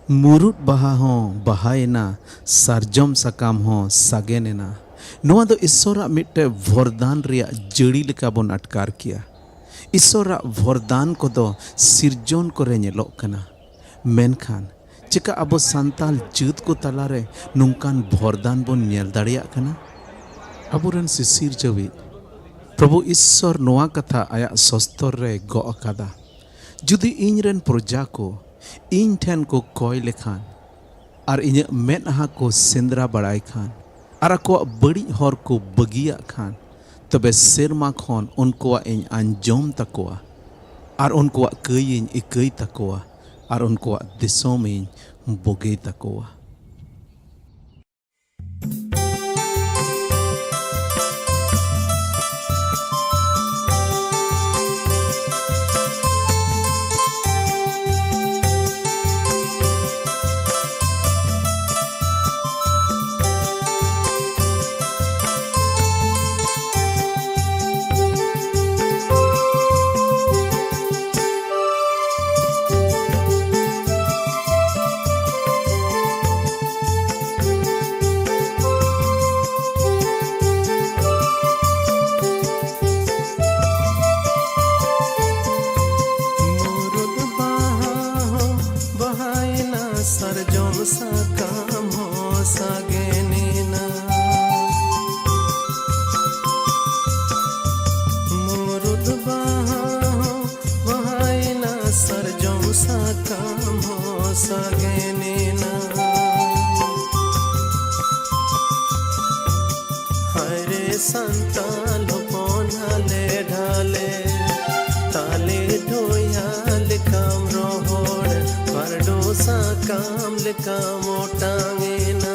मुरुद बाहा हों बाहायना सारजम सकाम हों सागेनेना। नोआ दो ईश्वरा मिट्टे वरदान रिया जड़ी लेका बोन अटकार किया। ईश्वरा वरदान को दो सिरजोन को रे नेलोक कना। मेनखान चिका अबो संताल जूत को तलारे नुंकान वरदान बोन नेल दाड़िया कना। अबुरन सिसिर जवी प्रभु ईश्वर नोआ कथा आया सस्तर रे गो अकादा। जुदी इनरेन प्रजा को इन ठेन को कोय लेखान और इन मेदहा को सेंद्रा बड़ाई खान और को बड़ी हर को बगिया खान तबे सेरमा खन उनको इन अंजोम तकोआ और उनको कई इन इकई तकोआ और उनको दिसोम इन बोगे तकोआ। सरजोम सकाम हो सागेनीना। मुरुद बाहा हो बहायना सरजोम सकाम हो सागेनीना। हरे संताल पोनाले ढाले ताले ढोयाल काम रोहोड़ परडो सा काम लिका मोटांगेना।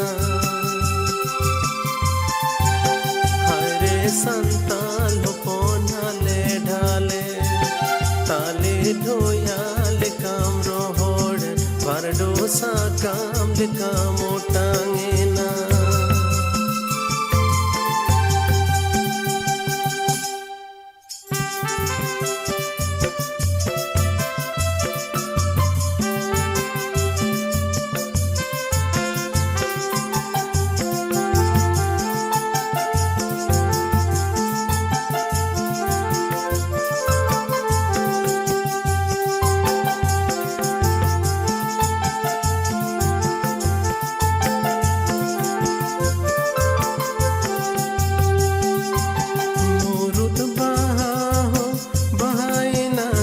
हरे संताल पोनाले ढाले ताले ढोयाल काम रोहोड़ परडो सा काम लिका मोटांगेना।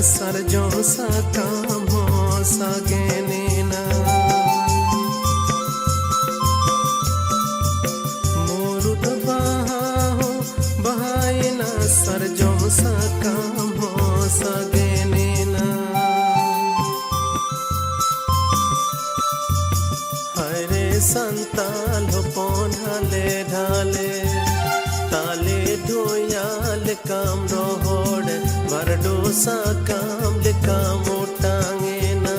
सरजों सा काम हो सागेनीना। मुरुद बाहा हो बहायना सरजों सा काम हो सागेनीना। हरे संताल हो पोनाले ढाले ताले ढोयाल काम रोहोड़ बरडो सा काम लिका मोटांगेना।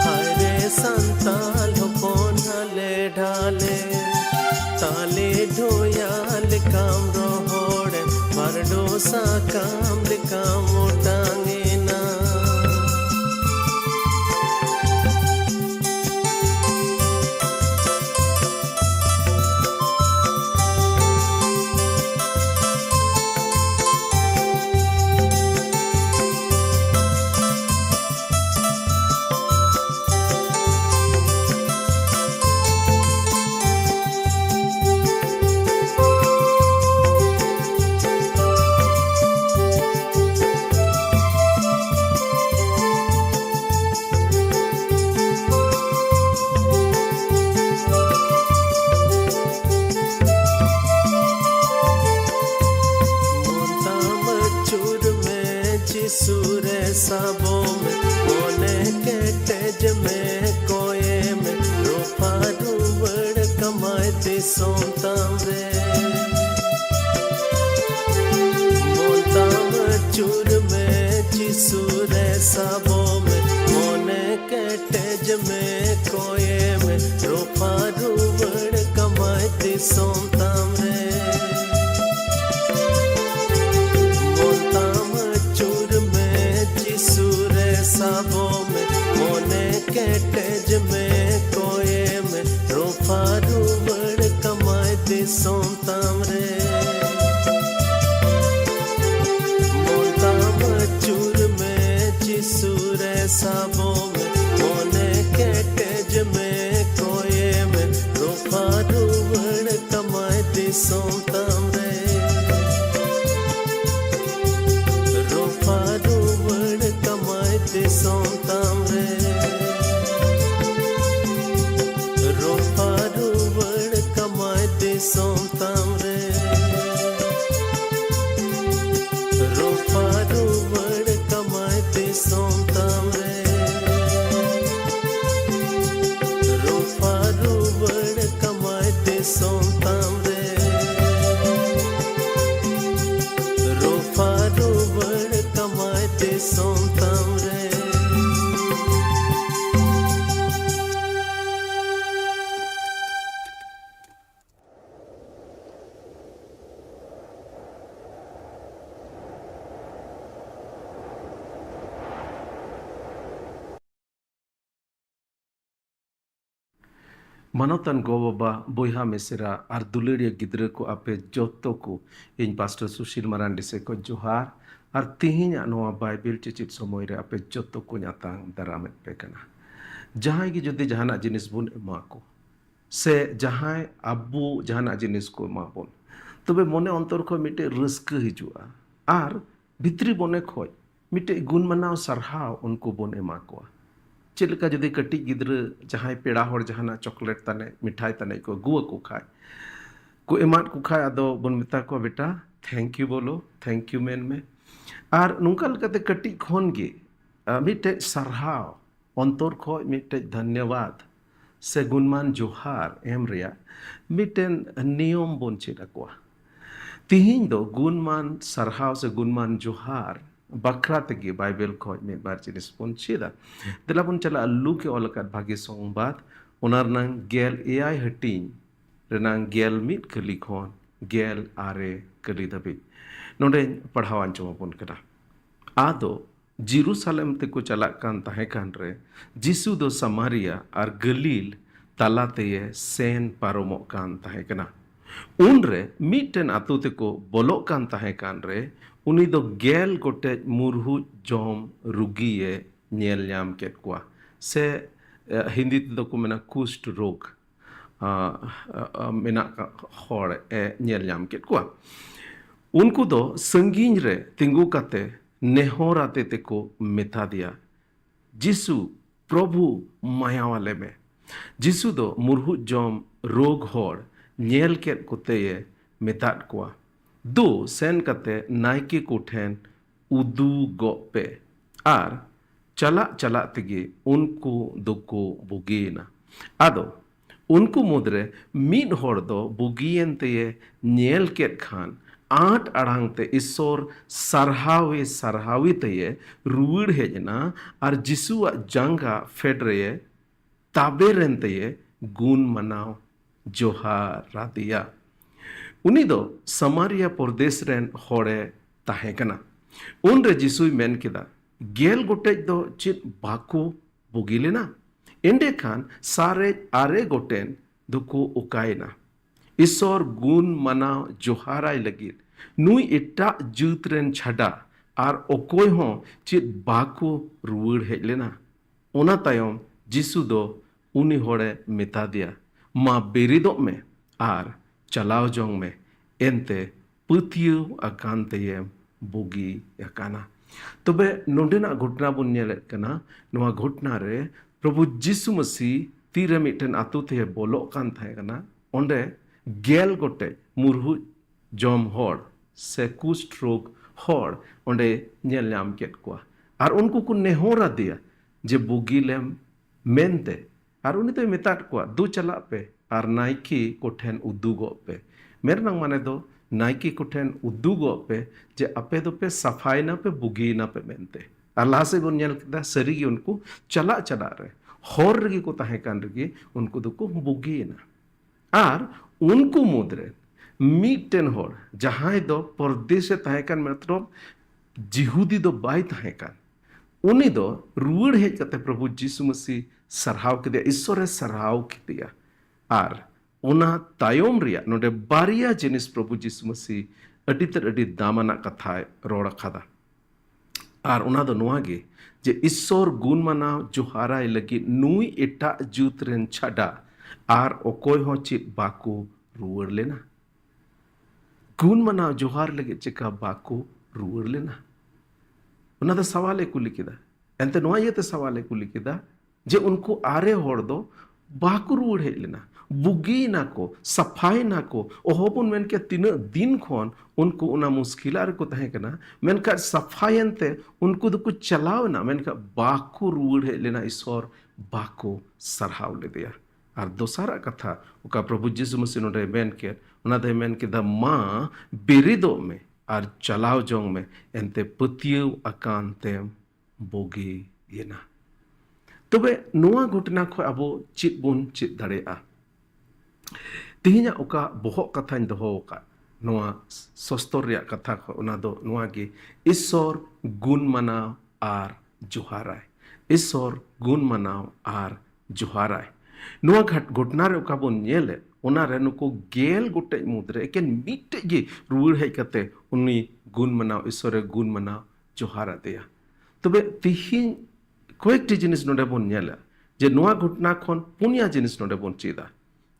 हरे संताल हो पोनाले ढाले ताले ढोयाल काम रोहोड़ बरडो सा काम लिका मोटांगेना। सूरे साबों में मोने के तेज में कोये में रूपा ढूंढ कमाई सोमताम रे। मोताम चूर में चिसूरे साबों में मोने के तेज में कोये में रूपा ढूंढ कमाई सोमताम रे। साबों दिसोम तामरे मोंताम चूर में चिसूरे साबो में मोने के तेज में कोये में रूपा रूवण कमाए दिसोम तामरे रूपा रूवण कमाए दिसोम तामरे रूपा रूवण कमाए दिसोम तामरे रूपा रूवण कमाए दिसोम तामरे रूपा रूवण कमाए दिसोम तामरे रूपा रूवण कमाए Disom तामरे Manotan go-baba boyha mesera ar duleria gidra ko ape joto ko in Pastor Sushil Marandi se ko johar ar tihinya noa Bible cicit somoy re ape joto ko nyatang daramet pekana. Jahai ki jodi jahana jinis bun ema ko se jahai abu jahana jinis ko ema bun tobe mone ontor ko mite raska hijua ar bitri bone khoj mite gun manaw sarhaw unko bun ema ko चेलका जदि कटी गिद्र जहां पेड़ा होड़ जहाना chocolate तने मिठाई तने को गुआ को खाए को एमान को खाए अदो बन मिता को बेटा थैंक यू बोलो थैंक यू मेन में आर नुंका लकते कटी खोन गे मिटे सरहाव अंतर खो मिटे धन्यवाद से गुणमान जोहार एम रिया मिटेन नियम बन चेला को तिहिं दो गुणमान सरहाव से गुणमान जोहार बकरा तगी बाइबल को में बार जिनिस बन चेदा दला बन चला लू के ओलकात भागी संबाद ओनार नंग गेल एआई हटिंग रेनांग गेल मिट कली खोन गेल आरे कली दबी नोंडे पढ़ावान चो बन करा आदो जेरूसलम ते को चला कान ताहे कान रे जिसु दो समारिया और गलील तालाते ये सेन पारोमो कान ताहे कना उन रे मिटन आतु ते को बोलो कान ताहे कान रे उनी दो गेल गोटे मुरहु जम रुगिए नेल नाम केट कोआ से हिंदी तो को मेना कुष्ठ रोग मेना होड़ नेल नाम केट कोआ उनको दो संगीन रे तिंगु काते नेहोराते ते को मेथा दिया जिसु प्रभु माया वाले में जिसु दो मुरहु जम रोग होड़ नेल केट कोते ये मेतात कोआ दो सेन कते नाइके को ठेन उदू गोपे आर चला चला तगे उनको दुको बुगीना आदो उनको मुद्रे मीड होड़ दो बुगीन ते नेल केट खान आठ अड़ांग ते ईश्वर सरहावे सरहावी ते रुवड़ हेजना और जिसुआ जंगा फेडरे ताबे रेन ते गुण मनाव जोहार रादिया उनी दो समारिया प्रदेश रेन होड़े ताहे कना उन रे जिसुई मेन किदा गेल गोटेज दो चित बाको बुगिलेना इंडे खान सारे आरे गोटेन दुको उकायना ईश्वर गुण मनाव जोहाराय लगित नुई इट्टा जूत रेन छड़ा आर ओकोय हो चित बाको रुवड़ हेजलेना ओना तायम जिसु दो उनी होड़े मेता दिया मा बेरिदो में आर चलाव जोंग में एंते पुतियो अकांते बुगी यकाना तबे नोंडेना घटना बन नेले कना नोआ घटना रे प्रभु जिसु मसीह तीरे मिटन आतु ते बोलो कान थाए कना ओंडे गेल गोटे मुरहु जम होड़ से कुष्ठ रोग होड़ ओंडे नेल नाम केट कोआ आर उनको को नेहोरा दिया जे बुगी लेम मेनते आर उनी तो मेतात कोआ दु चला पे आर नाइकी कोठेन उदुगो पे मेरे नंग माने दो नाइकी कोठेन उदुगो पे जे अपे दो पे सफाई ना पे बुगी ना पे मेनते अल्लाह से बन नेल किदा सरी की उनको चला चला रे होर रगी को ताहे कान रगी उनको दो को बुगी ना आर उनको मुद्रे मीटेन होर जहां दो परदेश ताहे कान मतलब जिहुदी दो बाई ताहे कान उनी दो रुवड़ हेज कते प्रभु यीशु मसीह सरहाव के दिया ईश्वर सरहाव के दिया आर ᱚᱱᱟ ᱛᱟᱭᱚᱢ ᱨᱮᱭᱟᱜ ᱱᱚᱰᱮ ᱵᱟᱨᱭᱟ ᱡᱤᱱᱤᱥ ᱯᱨᱚᱵᱷᱩ ᱡᱤᱥᱩ ᱢᱟᱹᱥᱤ ᱟᱹᱰᱤ ᱛᱮᱫ ᱟᱹᱰᱤ ᱫᱟᱢᱟᱱᱟᱜ ᱠᱟᱛᱷᱟᱭ ᱨᱚᱲ ᱟᱠᱟᱫᱟ ᱟᱨ ᱚᱱᱟ ᱫᱚ ᱱᱚᱣᱟ ᱜᱮ ᱡᱮ ᱤᱥᱥᱚᱨ ᱜᱩᱱ ᱢᱟᱱᱟᱣ ᱡᱚᱦᱟᱨᱟᱭ ᱞᱟᱹᱜᱤᱫ ᱱᱩᱭ ᱮᱴᱟᱜ ᱡᱟᱹᱛ ᱨᱮᱱ ᱪᱷᱟᱰᱟ ᱟᱨ ᱚᱠᱚᱭ ᱦᱚᱸ ᱪᱮᱫ ᱵᱟᱠᱚ ᱨᱩᱣᱟᱹᱲ ᱞᱮᱱᱟ ᱜᱩᱱ ᱢᱟᱱᱟᱣ ᱡᱚᱦᱟᱨ ᱞᱟᱹᱜᱤᱫ ᱪᱮᱠᱟ ᱵᱟᱠᱚ ᱨᱩᱣᱟᱹᱲ ᱞᱮᱱᱟ ᱚᱱᱟ ᱫᱚ ᱥᱟᱣᱟᱞᱮ ᱠᱩᱞᱤ ᱠᱮᱫᱟ ᱮᱱᱛᱮ ᱱᱚᱣᱟ ᱤᱭᱟᱹᱛᱮ ᱥᱟᱣᱟᱞᱮ ᱠᱩᱞᱤ ᱠᱮᱫᱟ ᱡᱮ ᱩᱱᱠᱩ ᱟᱨᱮ ᱦᱚᱲ ᱫᱚ ᱵᱟᱠᱚ ᱨᱩᱣᱟᱹᱲ ᱦᱮᱡ ᱞᱮᱱᱟ ᱵᱩᱜᱤᱭᱮᱱᱟ ko ᱥᱟᱯᱷᱟᱭᱮᱱᱟ ko ᱚᱦᱚ ᱵᱚᱱ ᱢᱮᱱ ᱠᱮᱭᱟ ᱛᱤᱱᱟᱹᱜ ᱫᱤᱱ ᱠᱷᱚᱱ ᱩᱱᱠᱩ ᱚᱱᱟ ᱢᱩᱥᱠᱤᱞᱟ ᱨᱮᱠᱚ ᱛᱟᱦᱮᱸ ᱠᱟᱱᱟ ᱢᱮᱱᱠᱷᱟᱱ ᱥᱟᱯᱷᱟᱭᱮᱱᱛᱮ ᱩᱱᱠᱩ ᱫᱚᱠᱚ ᱪᱟᱞᱟᱣᱮᱱᱟ ᱢᱮᱱᱠᱷᱟन ᱵᱟᱠᱚ ᱨᱩᱣᱟᱹᱲ ᱦᱮᱡ ᱞᱮᱱᱟ ᱤᱥᱥᱚᱨ ᱵᱟᱠᱚ ᱥᱟᱨᱦᱟᱣ ᱞᱮᱫᱮᱭᱟ ᱟᱨ ᱫᱚᱥᱟᱨᱟᱜ ᱠᱟᱛᱷᱟ ᱚᱠᱟ ᱯᱨᱚᱵᱷᱩ ᱡᱤᱥᱩ ᱢᱟᱹᱥᱤ ᱱᱚᱰᱮ ᱢᱮᱱ ᱠᱮᱫ ᱚᱱᱟ ᱫᱚᱭ ᱢᱮᱱ ᱠᱮᱫᱟ ᱢᱟ ᱵᱮᱨᱮᱫᱚᱜ ᱢᱮ ᱟᱨ ᱪᱟᱞᱟᱣ ᱡᱚᱝ ᱢᱮ ᱮᱱᱛᱮ ᱯᱟᱹᱛᱭᱟᱹᱣ ᱟᱠᱟᱱ ᱛᱮᱢ ᱵᱩᱜᱤᱭᱮᱱᱟ ᱛᱚᱵᱮ ᱱᱚᱣᱟ ᱜᱷᱚᱴᱚᱱᱟ ᱠᱷᱚᱱ ᱟᱵᱚ ᱪᱮᱫ ᱵᱚᱱ ᱪᱮᱫ ᱫᱟᱲᱮᱭᱟᱜᱼᱟ ᱛᱮᱦᱮᱧᱟᱜ ᱚᱠᱟ ᱵᱚᱦᱚᱜ ᱠᱟᱛᱷᱟᱧ ᱫᱚᱦᱚ ᱟᱠᱟᱫ ᱱᱚᱣᱟ ᱥᱚᱥᱛᱚᱨ ᱨᱮᱭᱟᱜ ᱠᱟᱛᱷᱟ ᱠᱷᱚᱱ ᱚᱱᱟ ᱫᱚ ᱱᱚᱣᱟ ᱜᱮ ᱤᱥᱥᱚᱨ ᱜᱩᱱ ᱢᱟᱱᱟᱣ ᱟᱨ ᱡᱚᱦᱟᱨᱟᱭ ᱤᱥᱥᱚᱨ ᱜᱩᱱ ᱢᱟᱱᱟᱣ ᱟᱨ ᱡᱚᱦᱟᱨᱟᱭ ᱱᱚᱣᱟ ᱜᱷᱚᱴᱚᱱᱟ ᱨᱮ ᱚᱠᱟ ᱵᱚᱱ ᱧᱮᱞᱮᱫ ᱚᱱᱟᱨᱮ ᱱᱩᱠᱩ 10 ᱜᱚᱴᱮᱡ ᱢᱩᱫᱽᱨᱮ ᱮᱠᱮᱱ ᱢᱤᱫᱴᱮᱡ ᱜᱮ ᱨᱩᱣᱟᱹᱲ ᱦᱮᱡ ᱠᱟᱛᱮ ᱩᱱᱤ ᱜᱩᱱ ᱢᱟᱱᱟᱣ ᱤᱥᱥᱚᱨᱮ ᱜᱩᱱ ᱢᱟᱱᱟᱣ ᱡᱚᱦᱟᱨ ᱟᱫᱮᱭᱟ ᱛᱚᱵᱮ ᱛᱤᱦᱤᱧ কয়েকটি জিনিস নোডে বন নেলা যে নোয়া ঘটনা খন পুনিয়া জিনিস নোডে বন চেদা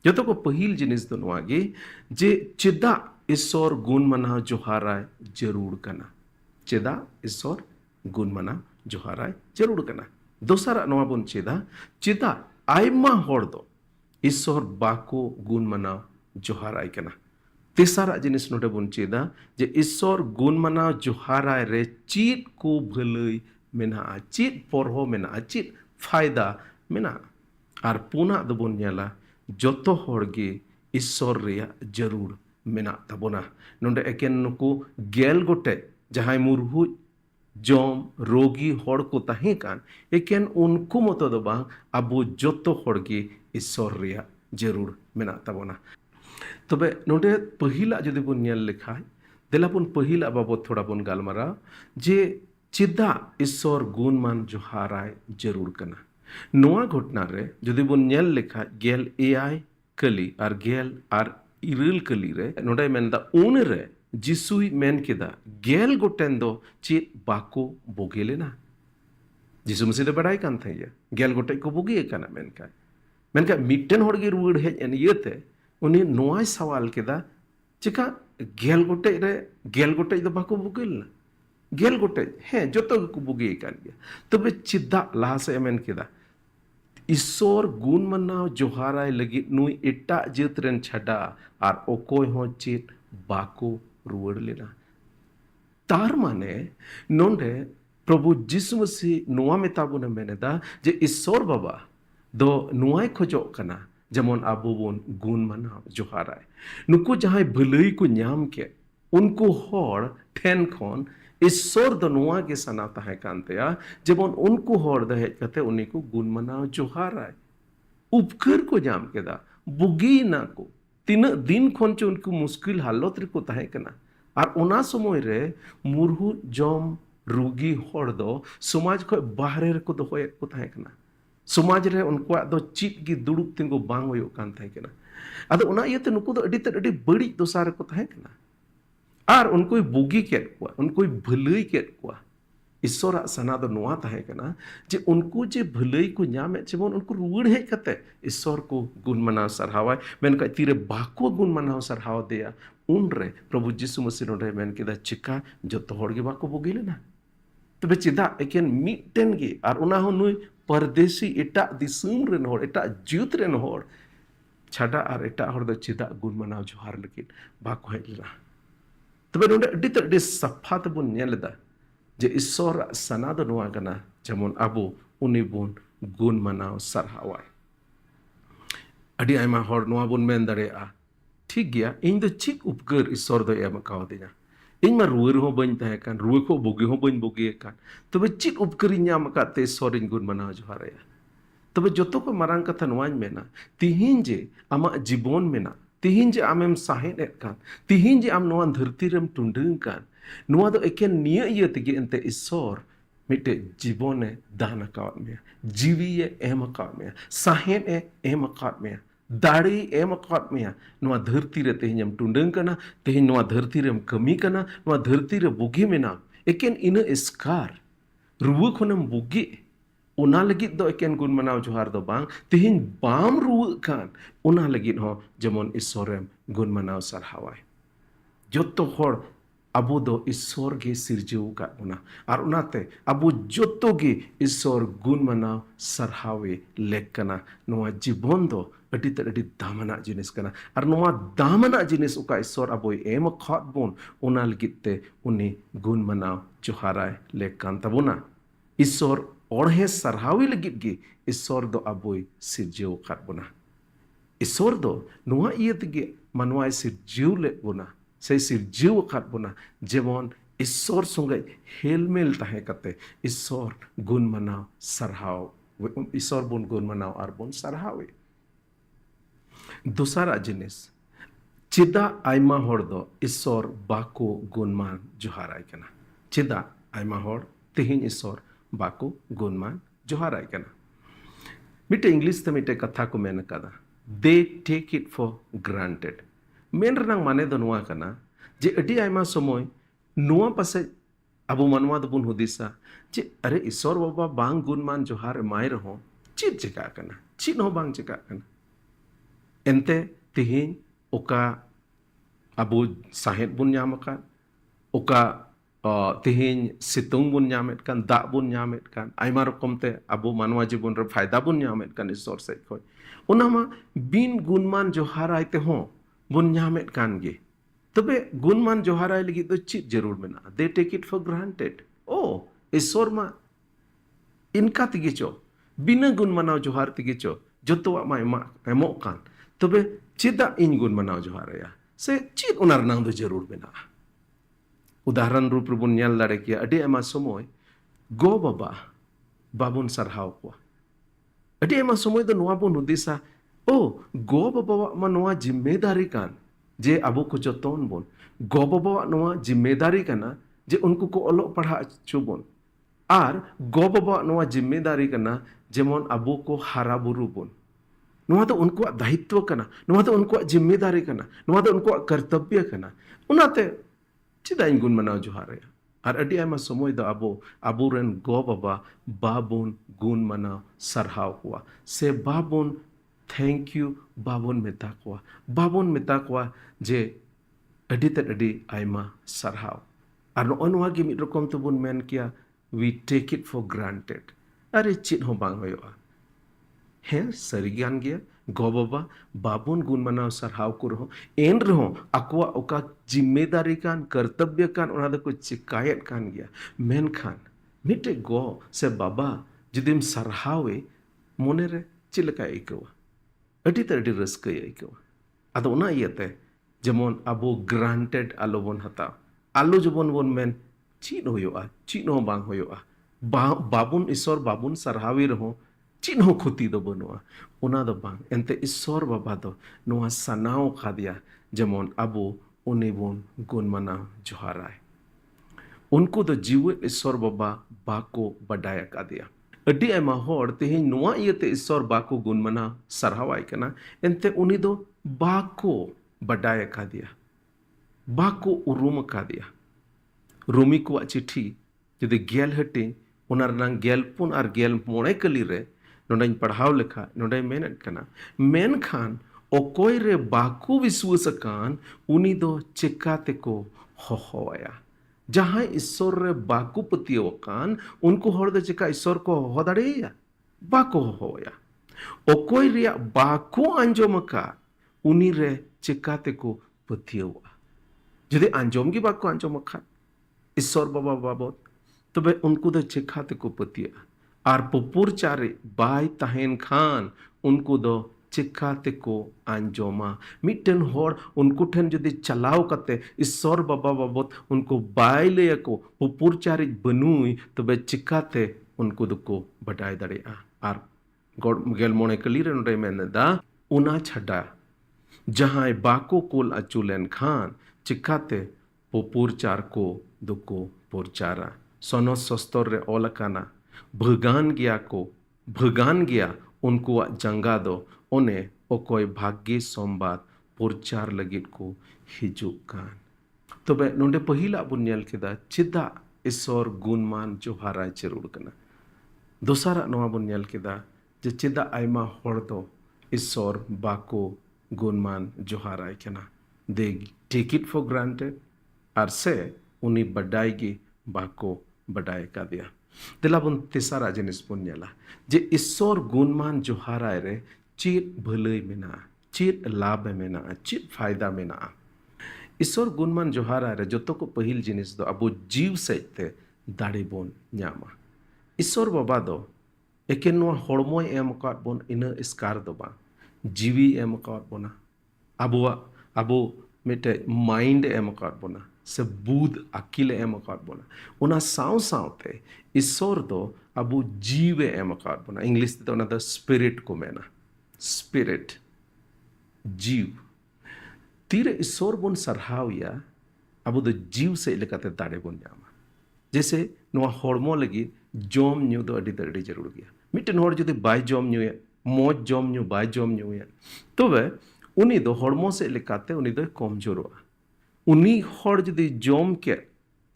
যত কো পহিল জিনিস দো নোয়া গে যে চেদা ঈশ্বর গুণ মানাও জোহারায় জরুর কানা চেদা ঈশ্বর গুণ মানাও জোহারায় জরুর কানা দোসারা নোয়া বন চেদা আইমা হর দো ঈশ্বর বাকো গুণ মানাও জোহারায় কানা তেসারা জিনিস নোডে বন চেদা যে ঈশ্বর গুণ মানাও জোহারায় রে চিত কো ভলই मेना चेत परहो मेना चेत फायदा मेना और पुना दबन नेला जतो हरगे ईश्वर रेया जरूर मेना तबोना नोंडे एकेन नुकु 10 गोटे जहां मुरहु जम रोगी हर को ताहे कान एकेन उनको मतो दो बांग अबो जतो हरगे ईश्वर रेया जरूर मेना तबोना तबे नोंडे पहिला जदि बन नेल लेखाय देला बन पहिला बाबत थोड़ा बन गालमारा जे चिदा ईश्वर गुणमान जोहाराय जरूर कना नोआ घटना रे जदि बन नेल लेखा गेल एआई कली और गेल और इरल कली रे नोडे मेनदा उन रे जिसुई मेन केदा गेल गोटेन दो चेत बाको बोगेलेना जिसु मसीह बड़ाई कान थैया गेल गोटे को बोगे काना मेनका मिटन हर गे रुवड़ हेज एन इयते उनी नोआय सवाल केदा चिका गेल गोटे दो बाको बोगेलना गेल गोटे हैं जो को बुगे तबे चिदा लहा से मेन केदा ईश्वर गुण मनाव जोहाराय लगी नुई एटा जात रेन छाडा और ओकोय हो चेत बाको रुवड़ लेना तार माने नोंडे प्रभु जिसु मसीह नोआ मेताबोना मेनेदा जे ईश्वर बाबा दो नोआय खोजो कना जेमन आबो बोन गुण मनाव जोहाराय नुकु जहां भलई को ᱧᱟᱢ के उनको हर ठेन खन ईश्वर दो नोआ के सना ताहे कानतेया जेबन उनको हर द हेज कते उनी को गुण मनाव जोहाराय उपकर को जाम केदा बुगी ना को तीन दिन खन च उनको मुश्किल हालत रे को ताहे कना और ओना समय रे मुरहु जम रोगी हर दो समाज को बाहरे रे को दोहोय को ताहे कना समाज रे उनको दो चित गी दुड़ुब तिंगो बांग होयो कान ताहे कना अदो ओना इयते नुको दो अडी बड़ी दोसार को ताहे कना और उनको बुगी केट को उनको भलई केट को ईश्वर सना दो नोआ ताहे कना जे उनको जे भलई को ᱧᱟᱢᱮ जेबन उनको रुवड़ हेज कते ईश्वर को गुण मनाव सरहावाय मेनका तीरे बाको गुण मनाव सरहाव देया उन रे प्रभु जिसु मसीह नोडे मेन केदा चिका जतो हर गे बाको बुगी लेना तबे चिदा एकेन मिटन गे और उना हो नुई परदेसी एटा दिसुम रेन हर एटा जुत रेन हर छाडा और एटा हर दो चिदा गुण मनाव जोहार लगी बाको हेज लेना तबे नोडे अडी सफा तबन नेलदा जे ईश्वर सना दो नोआ कना जेमन आबो उनी बोन गुण मनाव सरहावाय अडी आयमा हर नोआ बोन मेन दाड़ेया ठीक गया इन दो चिक उपकर ईश्वर दो एम कावदिना इन मा रुवर हो बन ताहे कान रुवे को बोगे हो बन बोगे कान तबे चिक उपकर ᱧᱟᱢ काते ईश्वर इन गुण मनाव जोहाराया तबे जतो को मारांग कथा नोआñ मेना तिहिन जे आमा जीवन मेना तिहिन जे आमेम साहेन एत कान तिहिन जे आम नोआ धरती रेम टुंडंग कान नोआ दो एकेन निया इय तेगे एंते ईश्वर मिटे जीवने दान अकाउट में जीवी एम अकाउट में साहेन एम अकाउट में दाड़े एम अकाद मेया नवा धरती रे तेहेम टुंडंग कना तेहेम नवा धरती रेम कमी कना नवा धरती रे बुगी मेना एकेन इन एस्कार रुवा खनम बुगी ओना लगित दो एकेन गुण मनाव जोहार दो बांग तेहेम बाम रुवा कान ओना लगित हो जेमन ईश्वरेम गुण मनाव सरहावाय जोतो हर अबो दो ईश्वर गे सिरजेव का बोना और उनाते अबो जोतो गे ईश्वर गुण मनाव सरहावे लेक कना नोआ जीवन दो अडी त अडी दामना जिनिस कना और नोआ दामना जिनिस उका ईश्वर अबो एम खात बोन ओना लगिते उनी गुण मनाव जोहाराय लेक कान तबोना ईश्वर ओढ़े सरहावे लगित गे ईश्वर दो अबो सिरजेव का बोना ईश्वर दो नोआ इयत गे मनवाय सिरजेव ले बोना से सिरजेव अकाद बोना जेमन ईश्वर संगे हेलमेल ताहे कते ईश्वर गुण मनाव सरहाव ईश्वर बोन गुण मनाव और बोन सरहावे दोसारा जिनिस चेदा आयमा हर दो ईश्वर बाको गुणमान जोहाराय कना चेदा आयमा हर तेहेन ईश्वर बाको गुणमान जोहाराय कना मिटे इंग्लिश ते मिटे कथा को मेन कदा दे टेक इट फॉर ग्रांटेड मेन रनांग माने दो नुआ कना जे अडी आयमा समय नुआ पासे अबो मनवा दबुन हुदिसा जे अरे ईश्वर बाबा बांग गुणमान जोहार माय रहो चीज चिका कना चीज हो बांग चिका कना एंते तिहिन ओका अबो साहेद बुन न्यामका ओका तिहिन सितुंग बुन न्यामेत कान दा बुन न्यामेत कान आयमा रकम ते अबो मानवा जीवन रे फायदा बुन न्यामेत कान ईश्वर से खोय ओनामा बिन गुणमान जोहार आयते हो बुन न्यामेत कान गे तबे गुणमान जोहाराय लगी तो चीज जरूर मेना दे टेक इट फॉर ग्रांटेड ओ ईश्वर मा इनका तिगे चो बिना गुण मनाव जोहार तिगे चो जोतोवा मा एमो कान तबे चेदा इन गुण मनाव जोहाराया से चीज उनार नांग दो जरूर मेना उदाहरण रूप रे बुन ᱧᱮᱞ दाड़े किया अडी एमा समय गो बाबा बाबुन सरहाव को अडी एमा समय दो नोआ बुन हुदिसा ओ गो बाबा मा नोआ जिम्मेदारी कान जे अबो को जतन बोन गो बाबा नोआ जिम्मेदारी काना जे उनको को अलोक पढ़ा चुबोन आर गो बाबा नोआ जिम्मेदारी काना जेमन अबो को हारा बुरु बोन नोआ तो उनको दायित्व काना नोआ तो उनको जिम्मेदारी काना नोआ तो उनको कर्तव्य काना उनाते चिदा गुण मनाव जोहारया और अडी आयमा समय दो अबो रेन गो बाबा बाबुन गुण मनाव सरहाव हुआ से बाबुन थैंक यू बाबुन मेता कोआ जे अडी ते अडी आयमा सरहाव और नोआ गे मिद रकम तो बुन मेन किया we take it for granted अरे चिद हो बांग होयोआ हे सरिगान गया गो बाबा बाबुन गुण मनाव सरहाव को रहो एन रहो अकवा ओका जिम्मेदारी कान कर्तव्य कान ओना दो को चिकायत कान गया मेन खान मिटे गो से बाबा जुदिम सरहावे मोने रे चिलका इकवा अडी ते अडी रस्क इकवा अदो ओना इयते जेमन अबो ग्रांटेड आलो बोन हता आलो जबन बोन मेन चीन होयोआ चीन हो बांग होयोआ बाबुन ईश्वर बाबुन सरहावे रहो चीन हो खुती दो बनुआ उना दो बांग एंते ईश्वर बाबा दो नोआ सनाव खादिया जेमन अबो उनी बोन गुण मनाव जोहाराय उनको दो जीव ईश्वर बाबा बाको बडाय कादिया अडी आयमा होड़ तेहेन नोआ इयते ईश्वर बाको गुण मनाव सरहावाय कना एंते उनी दो बाको बडाय कादिया बाको उरुम कादिया रोमी को चिट्ठी जदि गेल हटी उना रनांग गेल पुन और गेल मोड़े कली रे नोडाइन पढ़ाव लेखा नोडाइ मेनत कना मेन खान ओकोय रे बाको विश्वास कान उनी दो चिकाते को होहोया जहां ईश्वर रे बाको पतियो कान उनको हर दो चिका ईश्वर को हो दाड़ेया बाको होहोया ओकोय रे बाको अंजोम का उनी रे चिकाते को पतियोआ जदि अंजोम की बाको अंजोम खा ईश्वर बाबा बाबत तबे उनको दो चिकाते को पतिया और पुपुर चारे बाय तहेन खान उनको दो चिकाते को आंजोमा मिटन होड़ उनको ठन जदि चलाव कते ईश्वर बाबा बाबत उनको बाय ले को पुपुर चारे बनुई तबे चिकाते उनको दुको बडाय दड़ेया और गॉड गेल मोने कली रे नोडे मेनदा उना छड़ा जहां बाको कुल अचुलेन खान चिकाते पुपुर चार को दुको पुरचारा सोनो सस्तर रे भगान गया उनको जंगा दो ओने ᱚᱠᱚᱭ ᱵᱷᱟᱜᱽᱜᱮ ᱥᱚᱢᱵᱟᱫ ᱯᱨᱚᱪᱟᱨ ᱞᱟᱹᱜᱤᱫ ᱠᱚ ᱦᱤᱡᱩᱜ ᱠᱟᱱ ᱛᱚᱵᱮ ᱱᱚᱰᱮ ᱯᱟᱹᱦᱤᱞᱟᱜ ᱵᱚᱱ ᱧᱮᱞ ᱠᱮᱫᱟ ᱪᱮᱫᱟᱜ ᱤᱥᱥᱚᱨ ᱜᱩᱱᱢᱟᱱ ᱡᱚᱦᱟᱨᱟᱭ ᱡᱟᱹᱨᱩᱲ ᱠᱟᱱᱟ ᱫᱚᱥᱟᱨᱟᱜ ᱱᱚᱣᱟ ᱵᱚᱱ ᱧᱮᱞ ᱠᱮᱫᱟ ᱡᱮ ᱪᱮᱫᱟᱜ ᱟᱭᱢᱟ ᱦᱚᱲ ᱫᱚ ᱤᱥᱥᱚᱨ ᱵᱟᱠᱚ ᱜᱩᱱᱢᱟᱱ ᱡᱚᱦᱟᱨᱟᱭ ᱠᱟᱱᱟ they take it for granted আর সে উনি বাডাই গি বাকো বাডাই কাদিয়া তেলা বন তেসারা জিনিস বন নেলা যে ঈশ্বর গুণমান জোহারায় রে চিত ভলই মেনা চিত লাভ মেনা চিত ফায়দা মেনা ঈশ্বর গুণমান জোহারায় রে যত কো পহিল জিনিস দো আবো জীব সেতে দাড়ি বন ñama ঈশ্বর বাবা দো একেন নোয়া হড়ময় এম কাট বন ইনা ইস্কার দো বা জীবী এম কাট বনা আবুয়া আবু मिटे माइंड एम कर बोना से बुध अकिल एम कर बोना उना साव सावते ईश्वर दो अबु जीव एम कर बोना इंग्लिश तो ना द स्पिरिट को मेना स्पिरिट जीव तीरे ईश्वर बोन सरहाविया अबु द जीव से लेकाते दाड़े बोन जामा जैसे नोआ हॉर्मो लगी जोम न्यू दो अडी जरूर गया मिटन हॉर जुदे बाय जोम न्यू मोज जोम न्यू बाय जोम न्यू तो वे उनी दो हॉर्मो से लेकाते उनी दो कमजोरवा उनी हॉर जुदी जोम के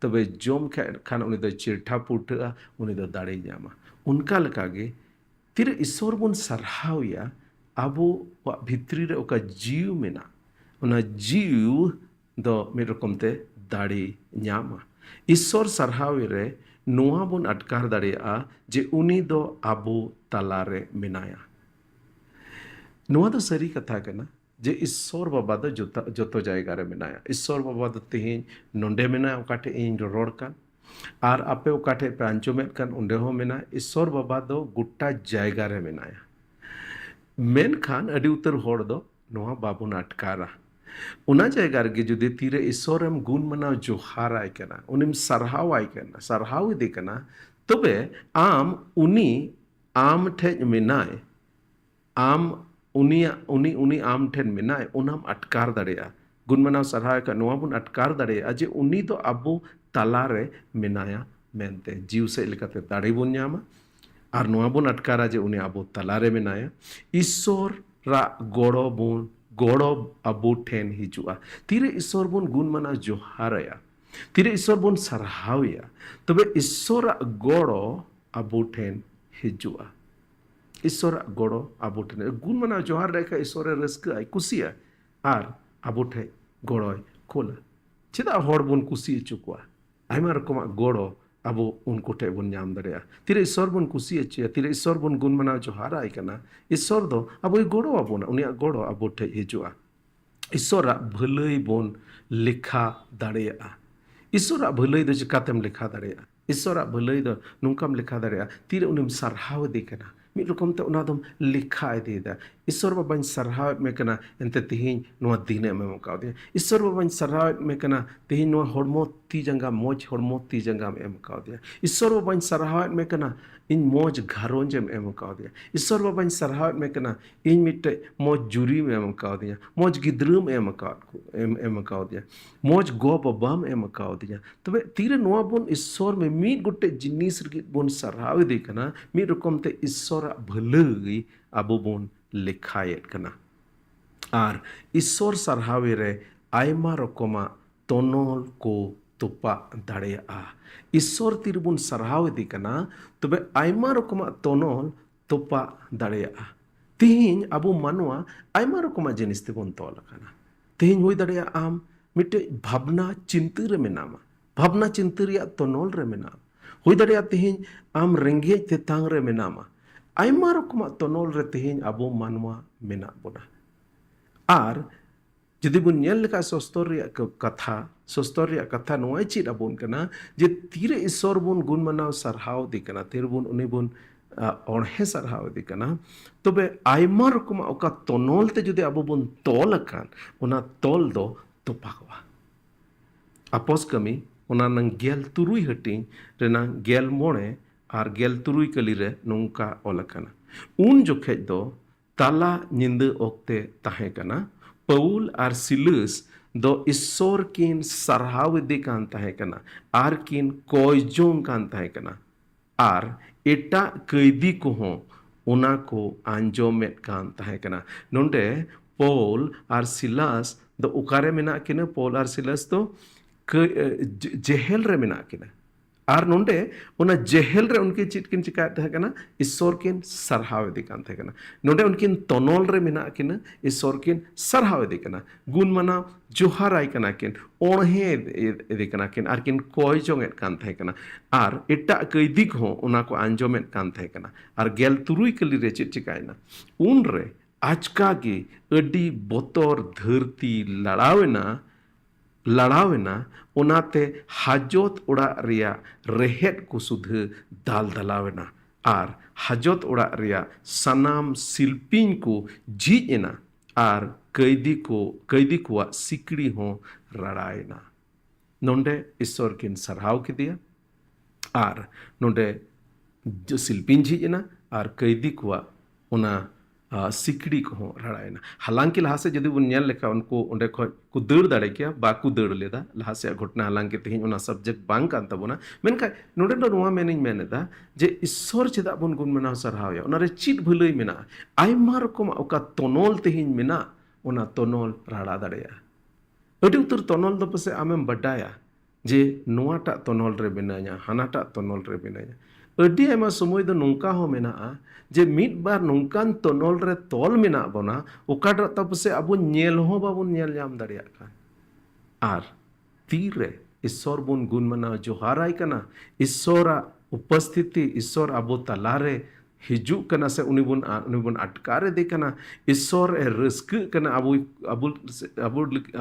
तबे जोम के खान उनी दो चिरठा पुटा उनी दो दाड़े जामा उनका लकागे तीर ईश्वर बुन सरहाविया अबो वा भित्री रे ओका जीव मेना उना जीव दो मेरे रकमते दाड़े ᱧᱟᱢᱟ ईश्वर सरहावे रे नोआ बुन अटकार दाड़ेया जे उनी दो अबो तलारे मेनाया नोआ दो सरी कथा कना जे ईश्वर बाबा दो जोतो जायगा रे मेनाया ईश्वर बाबा दो तेहें नोंडे मेनाया ओकाटे इन रोड कान आर आपे ओकाटे पे आंचोमेत कान उंडे हो मेना ईश्वर बाबा दो गुट्टा जायगा रे मेनाया मेन खान अडी उतर होड़ दो नोआ बाबुन अटकारा उना जायगा रे जुदे तीरे ईश्वर एम गुण मना जोहाराय कना उनिम सरहावाय कना सरहाव दे कना तबे आम उनी आम ठे मेनाय आम उनी आम ठेन मेनाय उनाम अटकार दाड़ेया गुणमनाव सरहाय का नोआ बुन अटकार दाड़ेया जे उनी दो अबो तलारे मेनाया मेनते जीव से लेकाते दाड़े बुन ᱧᱟᱢᱟ आर नोआ बुन अटकारा जे उनी अबो तलारे मेनाया ईश्वर रा गोड़ो अबो ठेन हिजुआ तीरे ईश्वर बुन गुणमना जोहारया तीरे ईश्वर बुन सरहावया तबे ईश्वर गोड़ो अबो ठेन हिजुआ ईश्वर गोड़ो आबो ठेन गुण मना जोहार रेखा ईश्वर रस्का आई कुसिया आर आबो ठे गोड़ो कोला चेदा हड़ बुन कुसी चुकुआ आयमा रकमा गोड़ो आबो उनको ठे बुन ᱧᱟᱢ दाड़ेया तीरे ईश्वर बुन कुसी चे तीरे ईश्वर बुन गुण मना जोहार आई कना ईश्वर दो आबो गोड़ो आबोना उनिया गोड़ो आबो ठे हिजुआ ईश्वर भलई बुन लेखा दाड़ेया ईश्वर भलई दो चिकातेम लेखा दाड़ेया ईश्वर भलई दो नुंकाम लेखा दाड़ेया तीरे उनिम सरहाव दे कना मिद रकम ते उना दम लिखा इदेदा ईश्वर बाबाñ सरहाव में कना एंते तिहिñ नोआ दिने में मकाव दे ईश्वर बाबाñ सरहाव में कना तिहिñ नोआ हड़मो ती जंगा मोज हड़मो ती जंगा में मकाव दे ईश्वर बाबाñ सरहाव में कना इन मोज घरोंज में मकाव दे ईश्वर बाबाñ सरहाव में कना इन मिटे मोज जुरी में मकाव दे मोज गिद्र में मकाव दे मोज गो बाबा में मकाव दे तबे तीरे नोआ बुन ईश्वर में मीद गुटे जिनिस रगी बुन सरहाव दे कना मिद रकम ते ईश्वर भलई अबो बुन लेखायेत कना आर ईश्वर सरहावे रे आयमा रकमा तोनोल को तोपा दाड़ेया ईश्वर तिरबुन सरहाव दी कना तबे आयमा रकमा तोनोल तोपा दाड़ेया तिहिñ अबो मानवा आयमा रकमा जिनिस तेबुन तोल कना तिहिñ हुई दाड़ेया आम मिटे भावना चिंता रे मेनामा भावना चिंता रिया तोनोल रे मेना हुई दाड़ेया तिहिñ आम रेंगे तेतांग रे मेनामा आयमा रकमा तोनोल रे तिहिñ अबो मानवा मेना बोना आर जदि बुन नेल लेका सस्तर रिया कथा नोय चित अबोन कना जे तीरे ईश्वर बुन गुण मनाव सरहाव दि कना तीर बुन उनी बुन ओढ़े सरहाव दि कना तबे आयमा रकमा ओका तोनोल ते जदि अबो बुन तोल कान उना तोल दो तोपाकवा अपोस कमी उना नंग गेल तुरुई हटिंग रेना गेल मोणे आर गेल तुरुई कली रे नोंका ओलकना उन जोखेज दो ताला निंद ओक्ते ताहे कना पौल आर सिलस दो ईश्वर किन सरहाव दे कान ताहे कना आर किन कोयजों कान ताहे कना आर एटा कैदी को हो ᱚᱱᱟ ᱠᱚ ᱟᱸᱡᱚᱢᱮᱫ ᱠᱟᱱ ᱛᱟᱦᱮᱸ ᱠᱟᱱᱟ᱾ ᱱᱚᱰᱮ ᱯᱚᱞ ᱟᱨ ᱥᱤᱞᱟᱥ ᱫᱚ ᱚᱠᱟᱨᱮ ᱢᱮᱱᱟᱜ ᱠᱤᱱᱟ? ᱯᱚᱞ ᱟᱨ ᱥᱤᱞᱟᱥ ᱫᱚ ᱡᱮᱦᱮᱞ ᱨᱮ ᱢᱮᱱᱟᱜ ᱠᱤᱱᱟ᱾ ᱟᱨ ᱱᱚᱰᱮ ᱚᱱᱟ ᱡᱮᱦᱮᱞ ᱨᱮ ᱩᱱᱠᱤᱱ ᱪᱮᱫ ᱠᱤᱱ ᱪᱤᱠᱟᱹᱭᱮᱫ ᱛᱟᱦᱮᱸ ᱠᱟᱱᱟ? ᱤᱥᱥᱚᱨ ᱠᱤᱱ ᱥᱟᱨᱦᱟᱣ ᱤᱫᱤ ᱠᱟᱱ ᱛᱟᱦᱮᱸ ᱠᱟᱱᱟ᱾ ᱱᱚᱰᱮ उनकिन ᱛᱚᱱᱚᱞ ᱨᱮ ᱢᱮᱱᱟᱜ ᱠᱤᱱᱟ, ᱤᱥᱥᱚᱨ ᱠᱤᱱ ᱥᱟᱨᱦᱟᱣ ᱤᱫᱤ ᱠᱟᱱᱟ, ᱜᱩᱱ ᱢᱟᱱᱟᱣ ᱡᱚᱦᱟᱨᱟᱭ ᱠᱟᱱᱟ ᱠᱤᱱ, ᱚᱬᱦᱮ ᱤᱫᱤ ᱠᱟᱱᱟ ᱠᱤᱱ ᱟᱨ ᱠᱤᱱ ᱠᱚᱭ ᱡᱚᱝᱮᱫ ᱠᱟᱱ ᱛᱟᱦᱮᱸ ᱠᱟᱱᱟ᱾ ᱟᱨ ᱮᱴᱟᱜ ᱠᱟᱹᱭᱫᱤ ᱠᱚᱦᱚᱸ ᱚᱱᱟ ᱠᱚ ᱟᱸᱡᱚᱢᱮᱫ ᱠᱟᱱ ᱛᱟᱦᱮᱸ ᱠᱟᱱᱟ᱾ ᱟᱨ 13 ᱠᱟᱹᱞᱤ ᱨᱮ ᱪᱮᱫ ᱪᱤᱠᱟᱹᱭᱮᱱᱟ? ᱩᱱᱨᱮ ᱟᱪᱠᱟ ᱜᱮ ᱟᱹᱰᱤ ᱵᱚᱛᱚᱨ ᱫᱷᱟᱹᱨᱛᱤ ᱞᱟᱲᱟᱣᱮᱱᱟ, ᱚᱱᱟᱛᱮ ᱦᱟᱡᱚᱛ ᱚᱲᱟᱜ ᱨᱮᱭᱟᱜ ᱨᱮᱦᱮᱫ ᱠᱚ ᱥᱩᱫᱷᱟᱹ ᱫᱟᱞᱫᱟᱞᱟᱣᱮᱱᱟ ᱟᱨ ᱦᱟᱡᱚᱛ ᱚᱲᱟᱜ ᱨᱮᱭᱟᱜ ᱥᱟᱱᱟᱢ ᱥᱤᱞᱯᱤᱧ ᱠᱚ ᱡᱷᱤᱡ ᱮᱱᱟ ᱟᱨ ᱠᱟᱹᱭᱫᱤ ᱠᱚᱣᱟᱜ ᱥᱤᱠᱲᱤ ᱦᱚᱸ ᱨᱟᱲᱟᱭᱮᱱᱟ᱾ ᱱᱚᱰᱮ ᱤᱥᱥᱚᱨ ᱠᱤᱱ ᱥᱟᱨᱦᱟᱣ ᱠᱮᱫᱮᱭᱟ ᱟᱨ ᱱᱚᱰᱮ ᱥᱤᱞᱯᱤᱧ ᱡᱷᱤᱡ ᱮᱱᱟ ᱟᱨ ᱠᱟᱹᱭᱫᱤ ᱠᱚᱣᱟᱜ ᱚᱱᱟ ᱥᱤᱠᱲᱤ ᱠᱚᱦᱚᱸ ᱨᱟᱲᱟᱭᱮᱱᱟ। हालांकि लहा से जदि बन नेल लेखा उनको ओंडे खoj को दाड़ दाड़े किया बाकू दाड़ लेदा लहा से घटना हालांकि तेहिं ओना सब्जेक्ट बांग कान तबोना मेनखाय नोडे दो नोवा मेनिन मेनेदा जे ईश्वर चेदा बन गुण मनाव सारहावया ओना रे चित भुलई मेना आयमा रकम ओका तनोल तेहिं मेना ओना तनोल राड़ा दाड़ेया अडी उतर तनोल दो पसे आमेम बडाया जे नोवाटा तनोल रे बेनाया हानाटा तनोल रे बेनाया अडी आयमा समय दो नोंका हो मेनाआ जे मिद बार नोंकान तनोल रे तोल मेना बोना ओकाटा तपसे अबो नेल हो बाबो नेल जाम दाड़ेया कान आर तीरे ईश्वर बन गुण मना जोहाराय कना ईश्वरा उपस्थिति ईश्वर अबो तलारे हिजुक कना से उनी बन अटकारे दे कना ईश्वर ए रस्क कना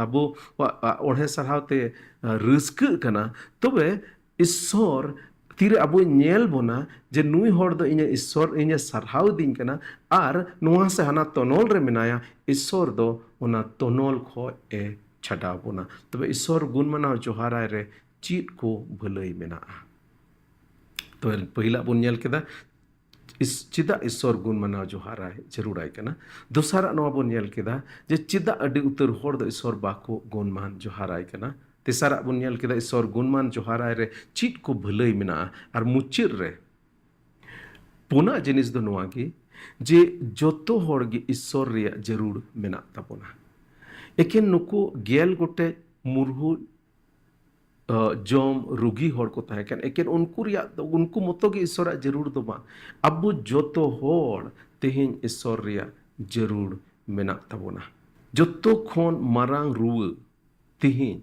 अबो ओढ़े सरहावते रस्क कना तबे ईश्वर तीरे अबो नेल बोना जे नुई होड़ दो इने ईश्वर इने सरहाव दिन कना आर नुआ से हना तनोल रे मेनाया ईश्वर दो ओना तनोल खो ए छाड़ा बोना तबे ईश्वर गुण मनाव जोहाराय रे चीत को भलई मेना तो पहिला बोन नेल केदा चिदा ईश्वर गुण मनाव जोहाराय जरूराय कना दोसारा नवा बोन नेल केदा जे चिदा अडी उतर होड़ दो ईश्वर बाको गुण मान जोहाराय कना तेसारा बोन नेल केदा ईश्वर गुणमान जोहाराय रे चीत को भलई मेना आर मुचिर रे पुना जिनिस दो नोआ की जे जोतो होड़ गे ईश्वर रिया जरूर मेना ताबोना एकेन नुको गेल गोटे मुरहु जम रुगी होड़ को ताहे कान एकेन उनको मतो गे ईश्वर जरूर दो बा अबो जोतो होड़ तेहिं ईश्वर रिया जरूर मेना ताबोना जोतो खोन मारांग रुवा तेहिं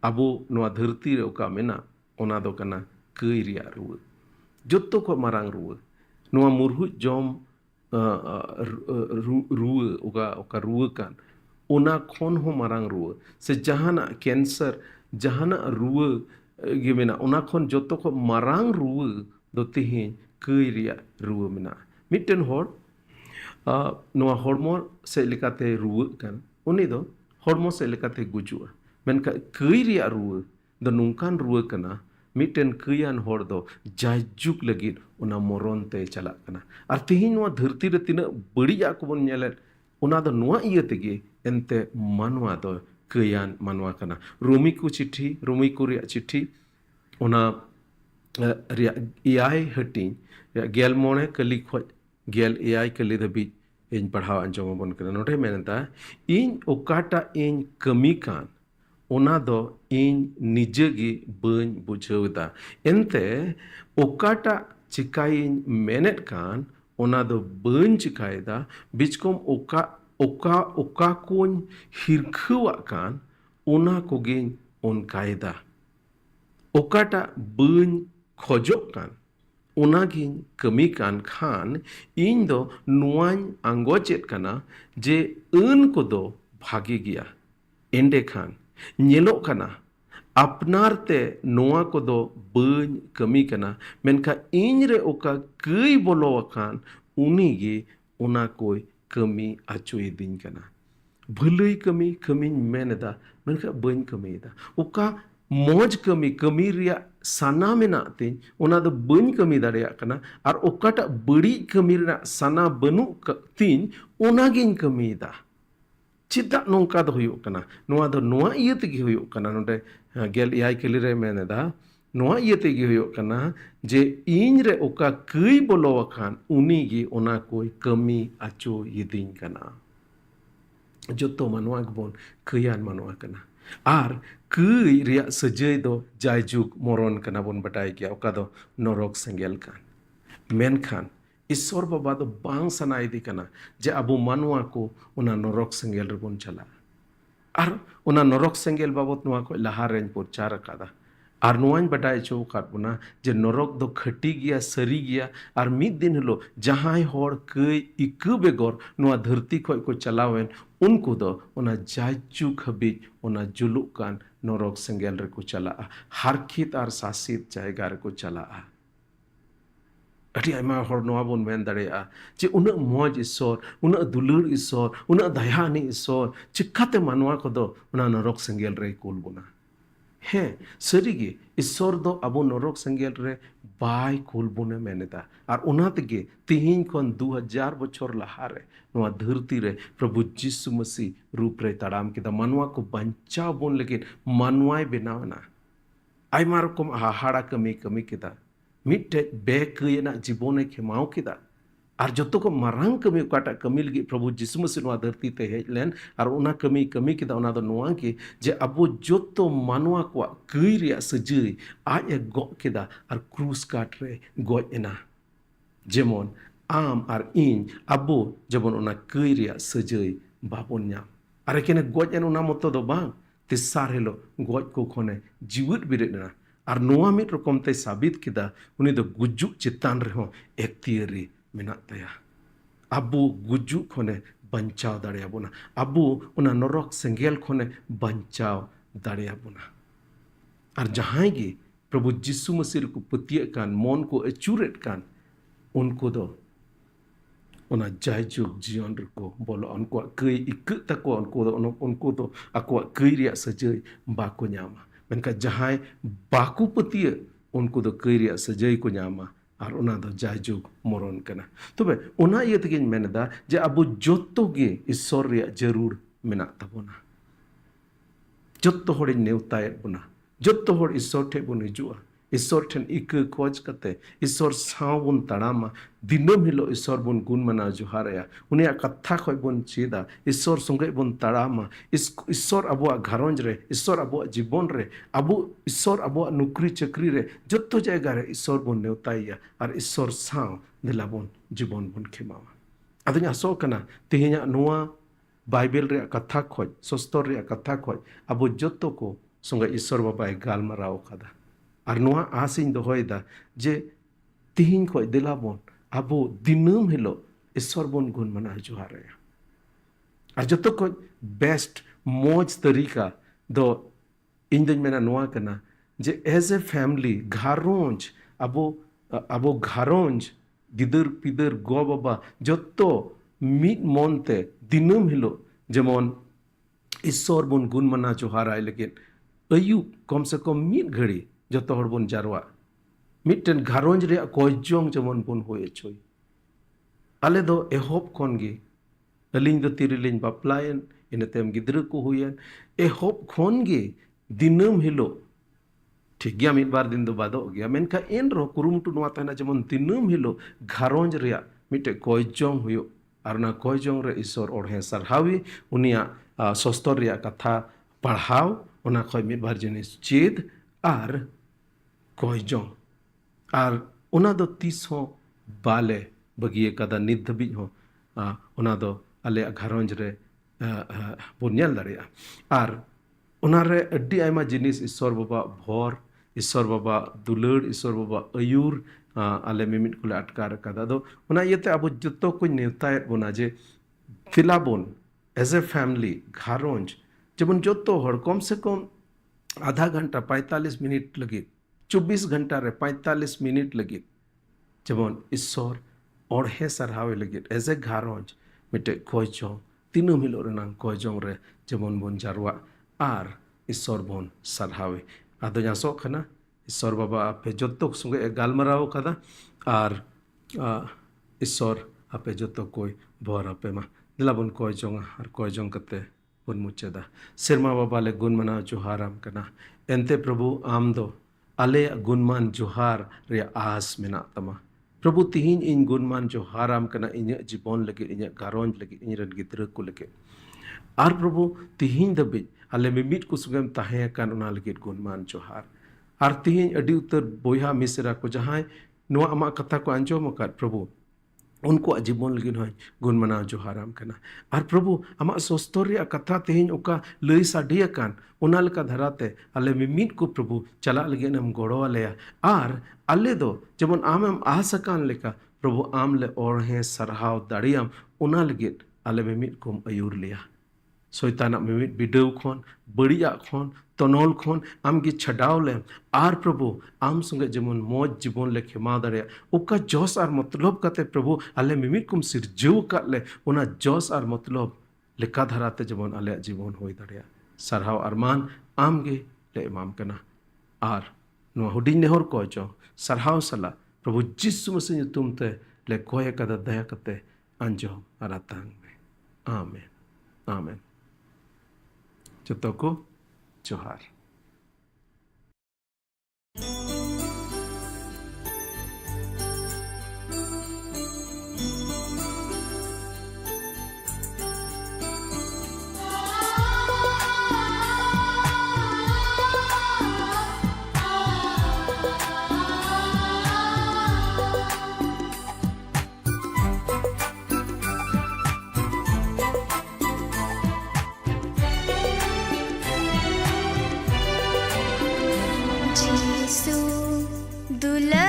अबो नोआ धरती रे ओका मेना ओना दो कना कई रिया रुवा जोतो को मारांग रुवा नोआ मुरहु जम रुवा ओका रुवा कान ओना खोन हो मारांग रुवा से जहाना कैंसर जहाना रुवा गे मेना ओना खोन जोतो को मारांग रुवा दो तेहिं कई रिया रुवा मेना मिटन होड़ नोआ हॉर्मोन से लेकाते रुवा कान उनी दो हॉर्मोन से लेकाते गुजुआ मेनका कई रिया रुवा दो नोंकान रुवा कना मिटन कईयान होड़ दो जायजुक लगिद ओना मरण ते चला कना आर तेहिं नोआ धरती रे तिना बड़िया को बन नेले ओना दो नोआ इया तेगे एनते मानवा दो कईयान मानवा कना रोमी को रिया चिट्ठी ओना रिया एआई हटिंग गेल मोणे कली खोज गेल एआई कली धबी इन पढ़ाव अंजोम बन कना नोटे मेनता इन ओकाटा इन कमी कान ओना दो इन निजे गे बन बुझावदा एनते ओकाटा चिकाइन मेनेट कान ओना दो बन चिकायदा बिचकोम ओका कोन हिरखवा कान ओना कोगे ओनकायदा ओकाटा बन खोजो कान ओना गिन कमी कान खान इन दो नुआन आंगोचेत कना जे अन को दो भागी गया एंडे खान नेलो कना अपनार ते नोआ को दो बन कमी कना मेनका इन रे ओका कई बोलो कान उनी गे ओना कोई कमी आचोय दिन कना भलई कमी मेनदा मेनका बन कमीदा ओका मौज कमी रिया साना मेना तिन ओना दो बन कमी दाड़ेया कना आर ओकाटा बड़ी कमी रिया साना बनु तिन ओना गिन कमीदा चिदा नोंका दो हुयो कना नोआ दो नोआ इये तेगे हुयो कना नोडे गेल एआई कली रे मेनेदा नोआ ये तेगे हुयो कना जे इन रे ओका कई बोलो अखान उनी गे ओना कोई कमी अचो यदिन कना जोतो मानवा गबोन कयान मानवा कना आर कई रिया सजय दो जायजुग मरण कना बोन बटाई गया ओका दो नरक सेंगेल कान मेनखान ईश्वर बाबा दो बांग सनाई दी कना जे अबो मानवा को ओना नरक सेंगेल रे बोन चला आर ओना नरक सेंगेल बाबत नोआ को लहा रेन प्रचार कादा आर नोआन बटाई चो काट बोना जे नरक दो खटी गया सरी गया आर मिद दिन हलो जहां होड़ कई इकु बेगोर नोआ धरती खो को चलावेन उनको दो ओना जायचु खबी ओना जुलुक कान नरक सेंगेल रे को चला हारखित आर सासित जायगा रे को चला अटी आयमा हर नोआ बोन मेन दाड़ेया जे उना मौज ईश्वर उना दुलुर ईश्वर उना दयानी ईश्वर चिक्काते मानवा को दो उना नरक सेंगेल रे कुल बोना हे सरीगे ईश्वर दो अबो नरक सेंगेल रे बाय कुल बोने मेनेदा आर उना तेगे तिहिन कोन 2000 बछर लहारे नोआ धरती रे प्रभु यीशु मसीह रूप रे ताड़ाम केदा मानवा को बंचाव बोन लेकिन मानवाय बेनावना आयमा रकम हाहाड़ा कमी कमी केदा मिट्टे बेकयना जीवने खेमाव केदा आर जतो को मारांग कमी उकाटा कमी लगी प्रभु यीशु मसीह नोआ धरती ते हेज लेन आर उना कमी कमी केदा उना दो नोआ के जे अबो जतो मानवा को कई रिया सजई आज गो केदा आर क्रूस काट रे गoj एना जेमन आम आर इन अबो जबन उना कई रिया सजई बाबोन न्याम आर केने गoj एन उना मतो दो बांग तेसार हेलो गoj को खोने जीवित बिरेना आर नोआ मिट रकम ते साबित किदा उनी दो गुजुक चितान रहो एक्तियरी मेना तया अबू गुजुक खोने बंचाव दाड़िया बोना अबू उना नरक सेंगेल खोने बंचाव दाड़िया बोना आर जहां गे प्रभु यीशु मसीह को पतिये कान मन को अचूरेट कान उनको दो उना जायजुग जीवन को बोलो उनको कई इक तको उनको दो अको कई रिया सजय बाको न्यामा मेनका जहां बाकू पतिये उनको दो कई रिया सजय को न्यामा आर उना दो जायजुग मरण कना तबे उना ये तगिन मेनदा जे अबो जोतो गे ईश्वर रिया जरूर मेना तबोना जोतो होड़ नेवतायत बोना जोतो होड़ ईश्वर ठे बोन हिजुआ ईश्वर ठेन इक खोज कते ईश्वर साव बोन तड़ामा दिनम हिलो ईश्वर बोन गुण मना जोहारया उनिया कथा खय बोन चेदा ईश्वर संगे बोन तड़ामा ईश्वर अबो घरंज रे ईश्वर अबो जीवन रे अबो ईश्वर अबो नौकरी चाकरी रे जत्तो जायगा रे ईश्वर बोन नेवताया और ईश्वर साव दिला बोन जीवन बोन खेमावा अदुनी आसो कना तेहेया नोआ बाइबल रे कथा खय सस्तर रे कथा खय अबो जत्तो को संगे ईश्वर बाबाय गालमाराव कादा और नोआ आसिन दोहयदा जे तिहिन खय दिलाबोन अबो दिनम हिलो ईश्वर बोन गुण मना जोहारया और जतो को बेस्ट मौज तरीका दो इन दिन मेना नोआ कना जे एज ए फैमिली घारोंज अबो घारोंज गिदर पिदर गो बाबा जतो मिट मनते दिनम हिलो जेमन ईश्वर बोन गुण मना जोहाराय लेकिन अयुब कम से कम मिट घड़ी जतो हर बोन जारवा मिटन घारोंज रे कोजोंग जमन बोन होय छोय आले दो एहोप खन गे अलिंग दो तिरिलिंग बापलायन इनतेम गिद्र को हुयन एहोप खन गे दिनम हिलो ठीक गया मिट बार दिन दो बादो गया मेनका एन रो कुरुमटु नोआ ताना जमन दिनम हिलो घारोंज रे मिटे कोजोंग हुयो आरना कोजोंग रे ईश्वर ओढ़े सरहावी उनिया सस्तर रे कथा पढ़ाव उना खय मिट बार जिनिस चेद आर कोयजों आर उना दो 30 हो बाले बगिए कदा नित धबिज हो उना दो आले घारोंज रे बोन नेल दाड़िया आर उना रे अड्डी आयमा जिनिस ईश्वर बाबा भोर ईश्वर बाबा दुलड़ ईश्वर बाबा अयूर आले मिमिट कुले अटकार कदा दो उना येते अब जतो को नेवतायत बोना जे फिलाबोन एज ए फैमिली घारोंज जबन जतो हर कम से कम आधा घंटा 45 मिनट लगे 24 घंटा रे 45 मिनट लगे जबन ईश्वर ओढ़े सरहावे लगे एज ए घारोंज मिटे खोजों तीनों मिलो रनांग खोजों रे जबन बोन जारवा आर ईश्वर बोन सरहावे आदो जासो खना ईश्वर बाबा आपे जतो संगे गालमराव कदा आर ईश्वर आपे जतो कोई भोर आपे मा दिला बोन खोजों आर खोजों कते बोन मुचेदा सिरमा बाबा ले गुण मना जोहाराम कना एंते प्रभु आम दो आले गुणमान जोहार रे आस मेना तमा प्रभु तिहिन इन गुणमान जोहाराम कना इन्या जीवन लगे इन्या गारोंज लगे इन रन गिद्र को लगे आर प्रभु तिहिन दबे आले मिमिट को सुगम ताहे कान उना लगे गुणमान जोहार आर तिहिन अडी उतर बोया मिसरा को जहां नुआ अमा कथा को अंजोम अकाद प्रभु उनको जीवन लगे नय गुण मना जोहाराम कना आर प्रभु अमा सोस्तोरिया कथा तेहिन ओका लई साडिया कान उना लका धराते आले मिमिट को प्रभु चला लगे नम गोड़ो आलेया आर आले दो जेमन आमेम आसकान लेका प्रभु आम ले और हैं सरहाव दाड़ियाम उना लगे आले मिमिट कुम अयूर लिया शैताना मिमिट बिडव खन बड़िया खन तनोल खन आमगे छडाव ले आर प्रभु आम संगे जेमन मौज जीवन ले खेमा दाड़िया उका जोश आर मतलब कते प्रभु आले मिमिट कुम सिरजव का ले उना जोश आर मतलब लेका धराते जेमन आले जीवन होई दाड़िया सरहाव अरमान आमगे ले इमाम कना आर नुआ हुडिंग नेहर को जो सरहाव सला प्रभु जिसु मसीह nyutum te le koya kada daya kate anjo aratang में आमेन आमेन जतो को जोहार जीसु दुला